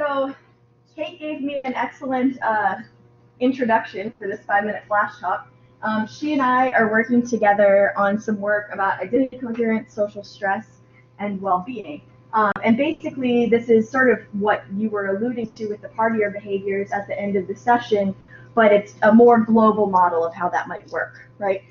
So Kate gave me an excellent introduction for this 5-minute flash talk. She and I are working together on some work about identity coherence, social stress, and well-being. And basically, this is sort of what you were alluding to with the partier behaviors at the end of the session, but it's a more global model of how that might work, right?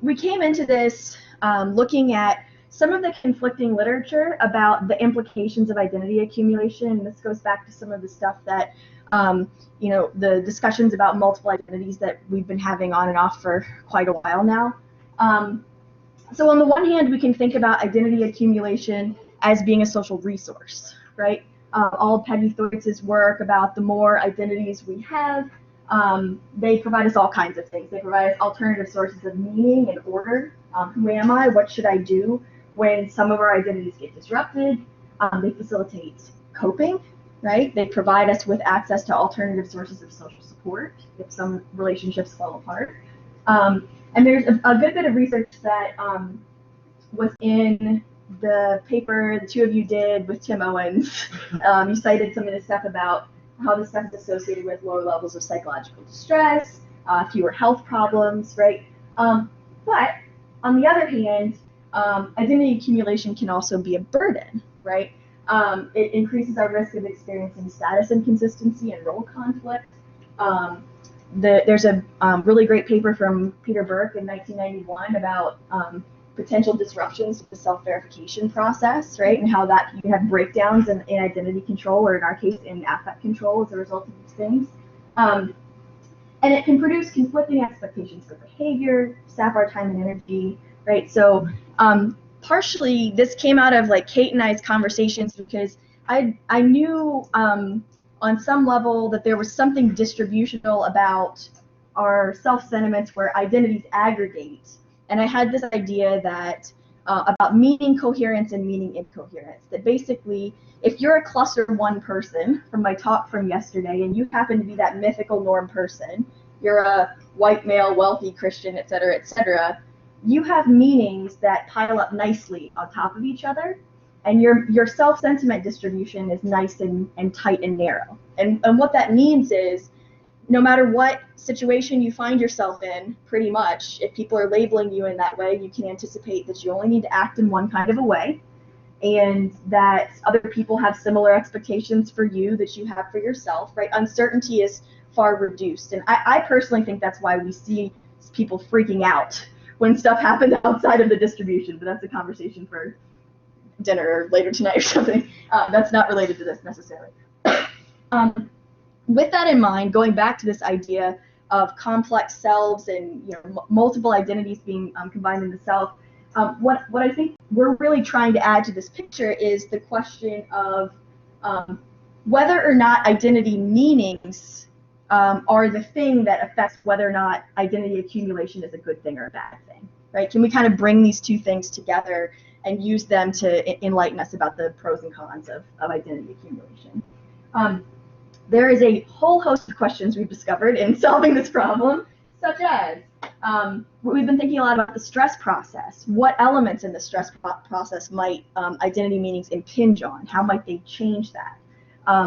We came into this looking at some of the conflicting literature about the implications of identity accumulation, and this goes back to some of the stuff that, the discussions about multiple identities that we've been having on and off for quite a while now. So on the one hand, we can think about identity accumulation as being a social resource, right? All Peggy Thoritz's work about the more identities we have, they provide us all kinds of things. They provide us alternative sources of meaning and order. Who am I? What should I do when some of our identities get disrupted? They facilitate coping, right? They provide us with access to alternative sources of social support if some relationships fall apart. And there's a good bit of research that was in the paper the two of you did with Tim Owens. You cited some of this stuff about how this stuff is associated with lower levels of psychological distress, fewer health problems, right? But on the other hand, identity accumulation can also be a burden, right? It increases our risk of experiencing status inconsistency and role conflict. There's a really great paper from Peter Burke in 1991 about potential disruptions to the self-verification process, right? And how that you can have breakdowns in identity control, or in our case, in affect control as a result of these things. And it can produce conflicting expectations for behavior, sap our time and energy, right? So partially this came out of like Kate and I's conversations because I knew on some level that there was something distributional about our self-sentiments where identities aggregate. And I had this idea that about meaning coherence and meaning incoherence, that basically if you're a cluster one person from my talk from yesterday and you happen to be that mythical norm person, you're a white male, wealthy Christian, et cetera, you have meanings that pile up nicely on top of each other, and your self-sentiment distribution is nice and tight and narrow. And what that means is no matter what situation you find yourself in, pretty much, if people are labeling you in that way, you can anticipate that you only need to act in one kind of a way, and that other people have similar expectations for you that you have for yourself, right? Uncertainty is far reduced. And I personally think that's why we see people freaking out when stuff happens outside of the distribution, but that's a conversation for dinner or later tonight or something. That's not related to this necessarily. With that in mind, going back to this idea of complex selves and multiple identities being combined into self, what I think we're really trying to add to this picture is the question of whether or not identity meanings are the thing that affects whether or not identity accumulation is a good thing or a bad thing, right? Can we kind of bring these two things together and use them to enlighten us about the pros and cons of identity accumulation? There is a whole host of questions we've discovered in solving this problem, such as we've been thinking a lot about the stress process. What elements in the stress process might identity meanings impinge on? How might they change that?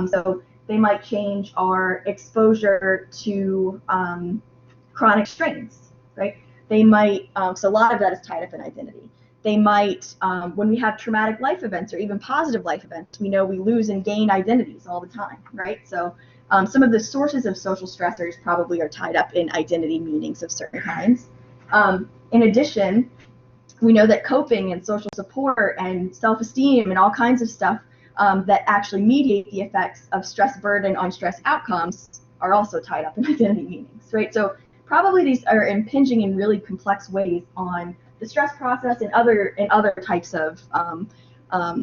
So they might change our exposure to chronic strains, right? They might, so a lot of that is tied up in identity. They might, when we have traumatic life events or even positive life events, we know we lose and gain identities all the time, right? So some of the sources of social stressors probably are tied up in identity meanings of certain kinds. In addition, we know that coping and social support and self-esteem and all kinds of stuff that actually mediate the effects of stress burden on stress outcomes are also tied up in identity meanings, right? So probably these are impinging in really complex ways on the stress process and other types of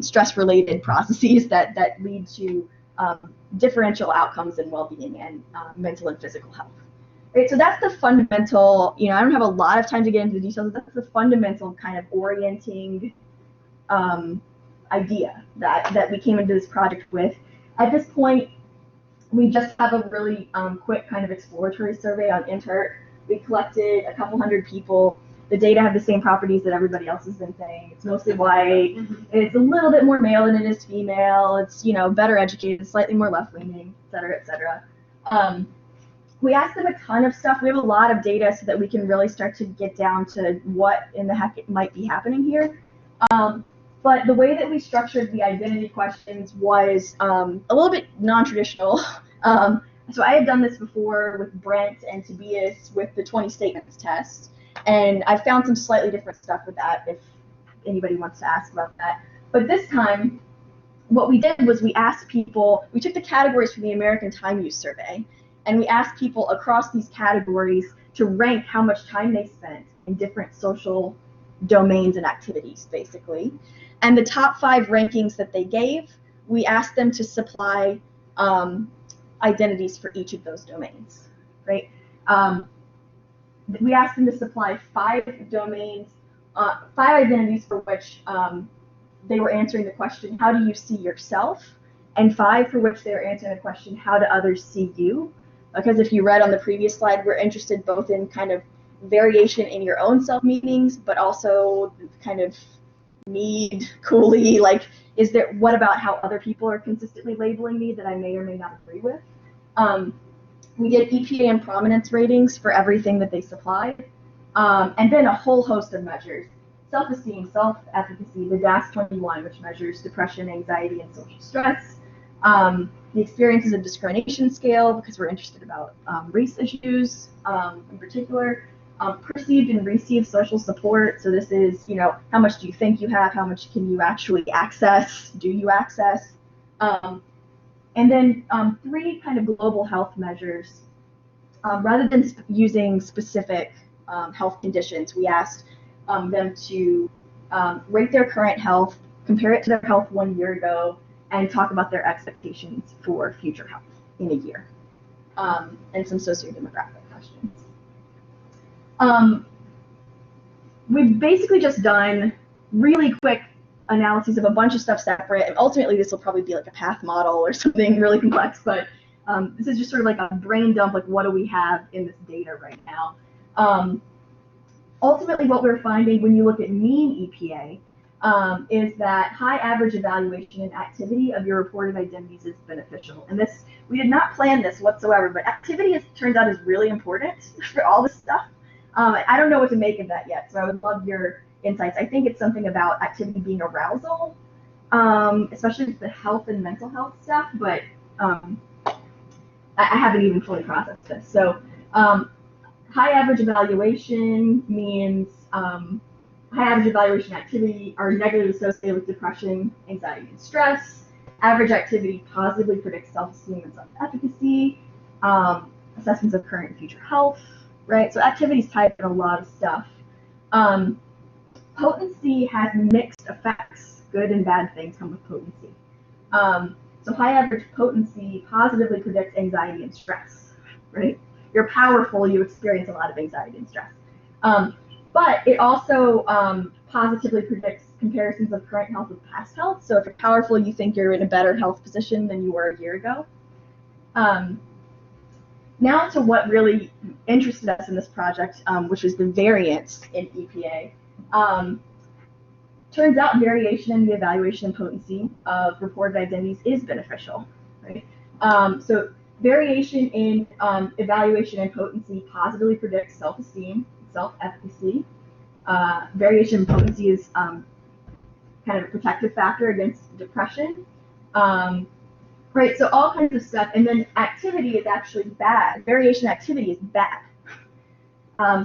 stress-related processes that lead to differential outcomes in well-being and mental and physical health. Right, so that's the fundamental. I don't have a lot of time to get into the details. That's the fundamental kind of orienting idea that we came into this project with. At this point, we just have a really quick kind of exploratory survey on INTERT. We collected a couple hundred people. The data have the same properties that everybody else has been saying. It's mostly white. It's a little bit more male than it is female. It's, better educated, slightly more left-leaning, et cetera, et cetera. We asked them a ton of stuff. We have a lot of data so that we can really start to get down to what in the heck it might be happening here. But the way that we structured the identity questions was a little bit non-traditional. So I had done this before with Brent and Tobias with the 20 statements test, and I found some slightly different stuff with that if anybody wants to ask about that. But this time, what we did was we asked people, we took the categories from the American Time Use Survey, and we asked people across these categories to rank how much time they spent in different social domains and activities, basically. And the top 5 rankings that they gave, we asked them to supply identities for each of those domains, right? We asked them to supply 5 domains, 5 identities for which they were answering the question, how do you see yourself? And 5 for which they were answering the question, how do others see you? Because if you read on the previous slide, we're interested both in kind of variation in your own self-meanings, but also kind of need, coolly, like, what about how other people are consistently labeling me that I may or may not agree with? We did EPA and prominence ratings for everything that they supplied, and then a whole host of measures. Self-esteem, self-efficacy, the DAS-21, which measures depression, anxiety, and social stress. The experiences of discrimination scale, because we're interested about race issues in particular. Perceived and received social support. So this is, how much do you think you have? How much can you actually access? Do you access? And then 3 kind of global health measures. Rather than using specific health conditions, we asked them to rate their current health, compare it to their health 1 year ago, and talk about their expectations for future health in a year, and some socio-demographic questions. We've basically just done really quick analyses of a bunch of stuff separate, and ultimately this will probably be like a path model or something really complex, but this is just sort of like a brain dump, like what do we have in this data right now. Ultimately what we're finding when you look at mean EPA is that high average evaluation and activity of your reported identities is beneficial. And this, we did not plan this whatsoever, but activity turns out is really important for all this stuff. I don't know what to make of that yet, so I would love your insights. I think it's something about activity being arousal, especially with the health and mental health stuff, but I haven't even fully processed this. So high average evaluation means high average evaluation activity are negatively associated with depression, anxiety, and stress. Average activity positively predicts self-esteem and self-efficacy, assessments of current and future health, right? So activities type in a lot of stuff. Potency has mixed effects. Good and bad things come with potency. So high average potency positively predicts anxiety and stress, right? You're powerful, you experience a lot of anxiety and stress. But it also positively predicts comparisons of current health with past health. So if you're powerful, you think you're in a better health position than you were a year ago. Now to what really interested us in this project, which was the variance in EPA. Turns out variation in the evaluation and potency of reported identities is beneficial, right? So variation in evaluation and potency positively predicts self-esteem, self-efficacy. Variation in potency is kind of a protective factor against depression. Right, so all kinds of stuff, and then activity is actually bad. Variation activity is bad.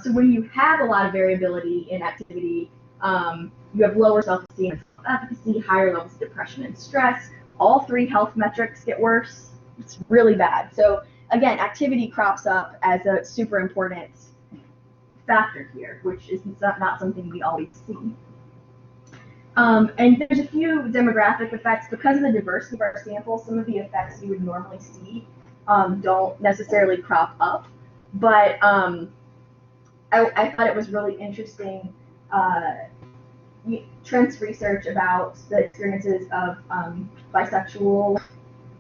So when you have a lot of variability in activity, you have lower self-esteem and self-efficacy, higher levels of depression and stress. All 3 health metrics get worse. It's really bad. So again, activity crops up as a super important factor here, which is not something we always see. And there's a few demographic effects. Because of the diversity of our sample, some of the effects you would normally see don't necessarily crop up. But I thought it was really interesting, Trent's research about the experiences of bisexual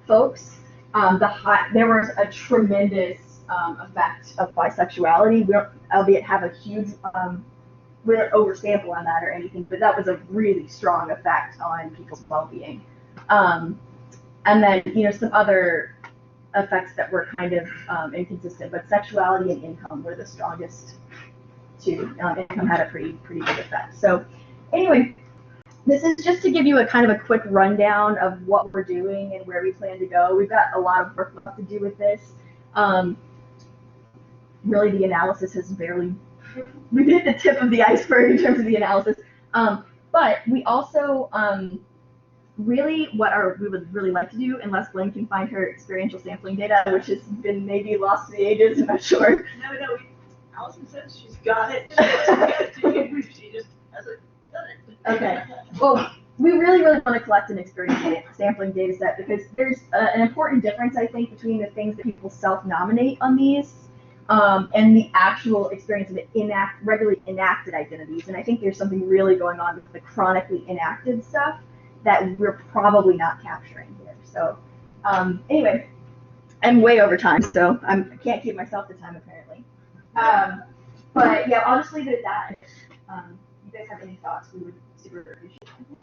folks. There was a tremendous effect of bisexuality. We don't, albeit, have a huge we don't oversample on that or anything, but that was a really strong effect on people's well-being. And then, some other effects that were kind of inconsistent, but sexuality and income were the strongest two. Income had a pretty big effect. So anyway, this is just to give you a kind of a quick rundown of what we're doing and where we plan to go. We've got a lot of work left to do with this. Really, the analysis has we hit the tip of the iceberg in terms of the analysis. But we also really we would really like to do, unless Glenn can find her experiential sampling data, which has been maybe lost to the ages, I'm not sure. No, Allison says she's got it. She just hasn't done it. Okay. Well, we really want to collect an experiential sampling data set because there's an important difference, I think, between the things that people self-nominate on these and the actual experience of the regularly enacted identities. And I think there's something really going on with the chronically enacted stuff that we're probably not capturing here. So anyway, I'm way over time, so I can't keep myself to time apparently. But yeah, I'll just leave it at that. If you guys have any thoughts, we would super appreciate it.